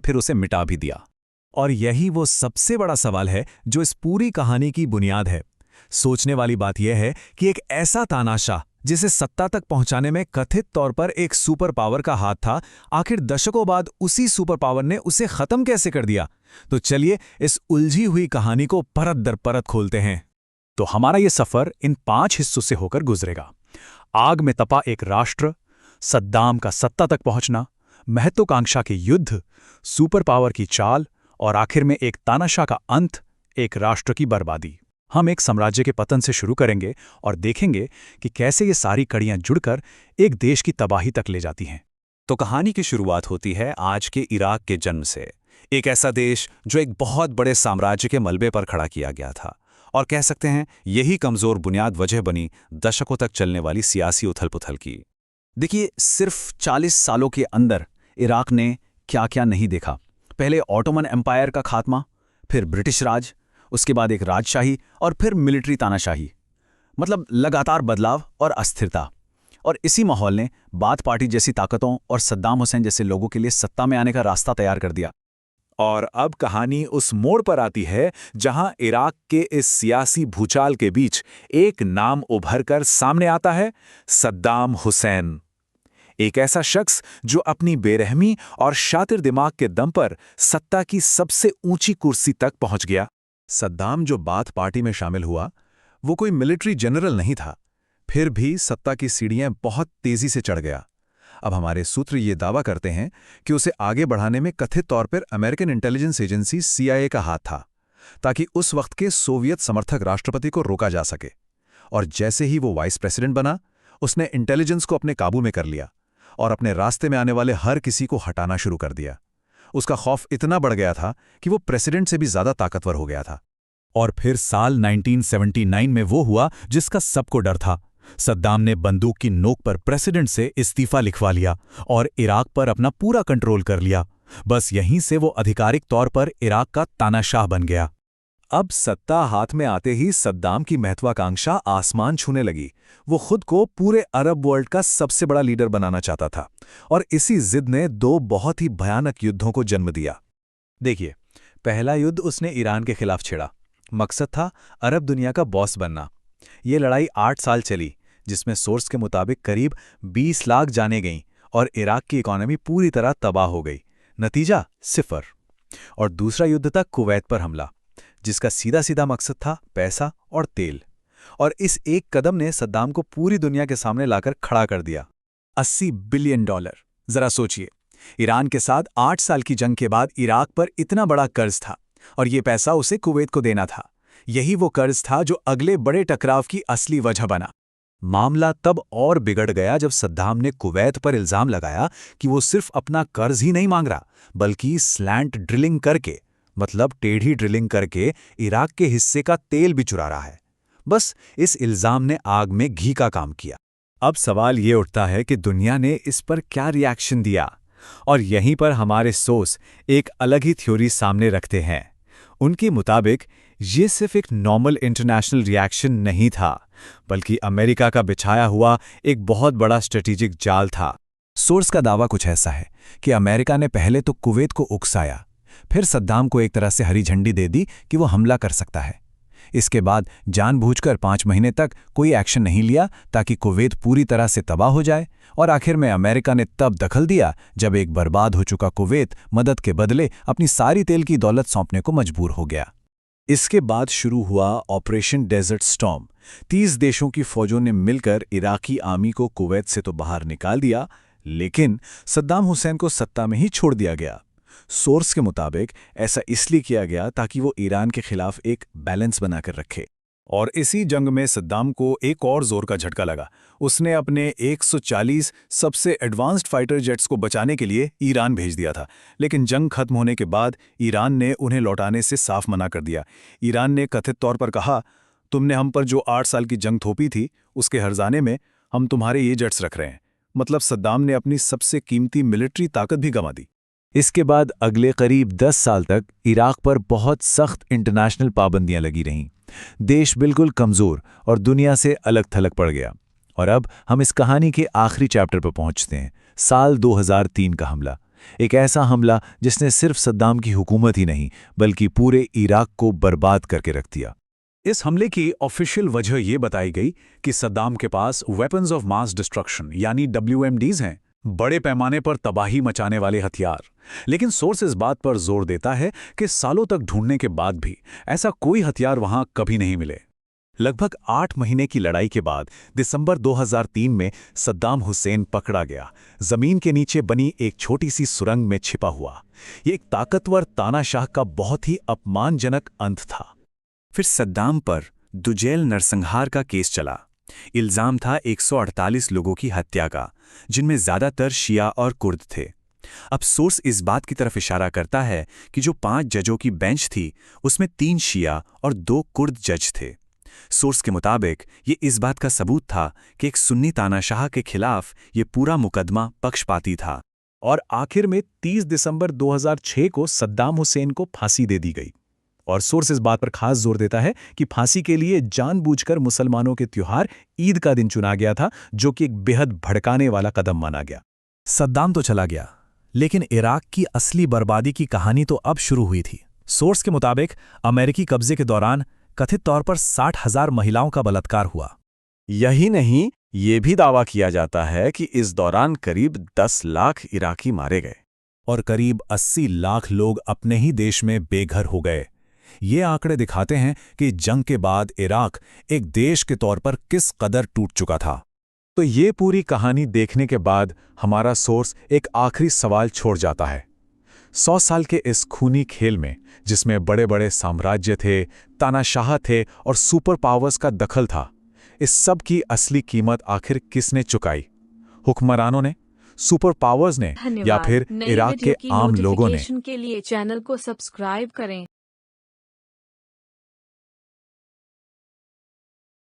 फिर उसे मिटा भी दिया। और यही वो सबसे बड़ा सवाल है जो इस पूरी कहानी की बुनियाद है। सोचने वाली बात यह है कि एक ऐसा तानाशाह जिसे सत्ता तक पहुंचाने में कथित तौर पर एक सुपर पावर का हाथ था, आखिर दशकों बाद उसी सुपर पावर ने उसे खत्म कैसे कर दिया? तो चलिए इस उलझी हुई कहानी को परत दर परत खोलते हैं। तो हमारा ये सफर इन 5 हिस्सों से होकर गुजरेगा। आग में तपा एक राष्ट्र, सद्दाम का सत्ता तक पहुंचना, महत्वाकांक्षा के युद्ध, सुपर पावर की चाल और आखिर में एक तानाशाह का अंत, एक राष्ट्र की बर्बादी। हम एक साम्राज्य के पतन से शुरू करेंगे और देखेंगे कि कैसे ये सारी कड़ियां जुड़कर एक देश की तबाही तक ले जाती हैं। तो कहानी की शुरुआत होती है आज के इराक के जन्म से। एक ऐसा देश जो एक बहुत बड़े साम्राज्य के मलबे पर खड़ा किया गया था, और कह सकते हैं यही कमजोर बुनियाद वजह बनी दशकों तक चलने वाली सियासी उथल-पुथल की। देखिए, सिर्फ 40 सालों के अंदर इराक ने क्या-क्या नहीं देखा। पहले ऑटोमन एम्पायर का खात्मा, फिर ब्रिटिश राज, उसके बाद एक राजशाही और फिर मिलिट्री तानाशाही। मतलब लगातार बदलाव और अस्थिरता। और इसी माहौल ने बाथ पार्टी जैसी ताकतों और सद्दाम हुसैन जैसे लोगों के लिए सत्ता में आने का रास्ता तैयार कर दिया। और अब कहानी उस मोड़ पर आती है जहां इराक के इस सियासी भूचाल के बीच एक नाम उभरकर सामने आता है, सद्दाम हुसैन। एक ऐसा शख्स जो अपनी बेरहमी और शातिर दिमाग के दम पर सत्ता की सबसे ऊंची कुर्सी तक पहुंच गया। सद्दाम जो बाथ पार्टी में शामिल हुआ, वो कोई मिलिट्री जनरल नहीं था, फिर भी सत्ता की सीढ़ियां बहुत तेजी से चढ़ गया। अब हमारे सूत्र ये दावा करते हैं कि उसे आगे बढ़ाने में कथित तौर पर अमेरिकन इंटेलिजेंस एजेंसी CIA का हाथ था, ताकि उस वक्त के सोवियत समर्थक राष्ट्रपति को रोका जा सके। और जैसे ही वो वाइस प्रेसिडेंट बना, उसने इंटेलिजेंस को अपने काबू में कर लिया और अपने रास्ते में आने वाले हर किसी को हटाना शुरू कर दिया। उसका खौफ इतना बढ़ गया था कि वो प्रेसिडेंट से भी ज्यादा ताकतवर हो गया था। और फिर साल 1979 में वो हुआ जिसका सबको डर था। सद्दाम ने बंदूक की नोक पर प्रेसिडेंट से इस्तीफा लिखवा लिया और इराक पर अपना पूरा कंट्रोल कर लिया। बस यहीं से वो आधिकारिक तौर पर इराक का तानाशाह बन गया। अब सत्ता हाथ में आते ही सद्दाम की महत्वाकांक्षा आसमान छूने लगी। वो खुद को पूरे अरब वर्ल्ड का सबसे बड़ा लीडर बनाना चाहता था, और इसी जिद ने 2 बहुत ही भयानक युद्धों को जन्म दिया। देखिए, पहला युद्ध उसने ईरान के खिलाफ छेड़ा। मकसद था अरब दुनिया का बॉस बनना। ये लड़ाई 8 साल चली, जिसमें सोर्स के मुताबिक करीब 20 लाख जानें गईं और इराक की इकोनॉमी पूरी तरह तबाह हो गई। नतीजा 0। और दूसरा युद्ध था कुवैत पर हमला, जिसका सीधा सीधा मकसद था पैसा और तेल। और इस एक कदम ने सद्दाम को पूरी दुनिया के सामने लाकर खड़ा कर दिया। $80 बिलियन। जरा सोचिए, ईरान के साथ 8 साल की जंग के बाद इराक पर इतना बड़ा कर्ज था, और ये पैसा उसे कुवैत को देना था। यही वो कर्ज था जो अगले बड़े टकराव की असली वजह बना। मामला तब और बिगड़ गया जब सद्दाम ने कुवैत पर इल्जाम लगाया कि वो सिर्फ अपना कर्ज ही नहीं मांग रहा, बल्कि स्लैंट ड्रिलिंग करके, मतलब टेढ़ी ड्रिलिंग करके इराक के हिस्से का तेल भी चुरा रहा है। बस इस इल्जाम ने आग में घी का काम किया। अब सवाल ये उठता है कि दुनिया ने इस पर क्या रिएक्शन दिया, और यहीं पर हमारे सोर्स एक अलग ही थ्योरी सामने रखते हैं। उनके मुताबिक ये सिर्फ एक नॉर्मल इंटरनेशनल रिएक्शन नहीं था, बल्कि अमेरिका का बिछाया हुआ एक बहुत बड़ा स्ट्रेटेजिक जाल था। सोर्स का दावा कुछ ऐसा है कि अमेरिका ने पहले तो कुवैत को उकसाया, फिर सद्दाम को एक तरह से हरी झंडी दे दी कि वो हमला कर सकता है। इसके बाद जानबूझकर 5 महीने तक कोई एक्शन नहीं लिया ताकि कुवैत पूरी तरह से तबाह हो जाए, और आखिर में अमेरिका ने तब दखल दिया जब एक बर्बाद हो चुका कुवैत मदद के बदले अपनी सारी तेल की दौलत सौंपने को मजबूर हो गया। इसके बाद शुरू हुआ ऑपरेशन डेजर्ट स्टॉर्म। 30 देशों की फौजों ने मिलकर इराकी आर्मी को कुवैत से तो बाहर निकाल दिया, लेकिन सद्दाम हुसैन को सत्ता में ही छोड़ दिया गया। सोर्स के मुताबिक ऐसा इसलिए किया गया ताकि वो ईरान के खिलाफ एक बैलेंस बनाकर रखे। और इसी जंग में सद्दाम को एक और जोर का झटका लगा। उसने अपने 140 सबसे एडवांस्ड फाइटर जेट्स को बचाने के लिए ईरान भेज दिया था, लेकिन जंग खत्म होने के बाद ईरान ने उन्हें लौटाने से साफ मना कर दिया। ईरान ने कथित तौर पर कहा, तुमने हम पर जो 8 साल की जंग थोपी थी, उसके हर्जाने में हम तुम्हारे ये जेट्स रख रहे हैं। मतलब सद्दाम ने अपनी सबसे कीमती मिलिट्री ताकत भी गंवा दी। इसके बाद अगले करीब 10 साल तक इराक पर बहुत सख्त इंटरनेशनल पाबंदियां लगी रहीं। देश बिल्कुल कमज़ोर और दुनिया से अलग थलग पड़ गया। और अब हम इस कहानी के आखिरी चैप्टर पर पहुंचते हैं, साल 2003 का हमला, एक ऐसा हमला जिसने सिर्फ सद्दाम की हुकूमत ही नहीं बल्कि पूरे इराक को बर्बाद करके रख दिया। इस हमले की ऑफिशियल वजह ये बताई गई कि सद्दाम के पास वेपन्स ऑफ मास डिस्ट्रक्शन यानी WMDs हैं, बड़े पैमाने पर तबाही मचाने वाले हथियार। लेकिन सोर्स इस बात पर जोर देता है कि सालों तक ढूंढने के बाद भी ऐसा कोई हथियार वहां कभी नहीं मिले। लगभग 8 महीने की लड़ाई के बाद दिसंबर 2003 में सद्दाम हुसैन पकड़ा गया, जमीन के नीचे बनी एक छोटी सी सुरंग में छिपा हुआ। ये एक ताकतवर तानाशाह का बहुत ही अपमानजनक अंत था। फिर सद्दाम पर दुजैल नरसंहार का केस चला। इल्जाम था 148 लोगों की हत्या का, जिनमें ज्यादातर शिया और कुर्द थे। अब सोर्स इस बात की तरफ इशारा करता है कि जो 5 जजों की बेंच थी उसमें 3 शिया और 2 कुर्द जज थे। सोर्स के मुताबिक ये इस बात का सबूत था कि एक सुन्नी तानाशाह के खिलाफ ये पूरा मुकदमा पक्षपाती था। और आखिर में 30 दिसंबर 2006 को सद्दाम हुसैन को फांसी दे दी गई। और सोर्स इस बात पर खास जोर देता है कि फांसी के लिए जानबूझकर मुसलमानों के त्योहार ईद का दिन चुना गया था, जो कि एक बेहद भड़काने वाला कदम माना गया। सद्दाम तो चला गया, लेकिन इराक की असली बर्बादी की कहानी तो अब शुरू हुई थी। सोर्स के मुताबिक अमेरिकी कब्जे के दौरान कथित तौर पर 60,000 महिलाओं का बलात्कार हुआ। यही नहीं, ये भी दावा किया जाता है कि इस दौरान करीब 10 लाख इराकी मारे गए और करीब 80 लाख लोग अपने ही देश में बेघर हो गए। ये आंकड़े दिखाते हैं कि जंग के बाद इराक एक देश के तौर पर किस कदर टूट चुका था। तो ये पूरी कहानी देखने के बाद हमारा सोर्स एक आखिरी सवाल छोड़ जाता है। 100 साल के इस खूनी खेल में, जिसमें बड़े बड़े साम्राज्य थे, तानाशाह थे और सुपर पावर्स का दखल था, इस सब की असली कीमत आखिर किसने चुकाई? हुक्मरानों ने, सुपर पावर्स ने, या फिर इराक के आम लोगों ने? के लिए चैनल को सब्सक्राइब करें।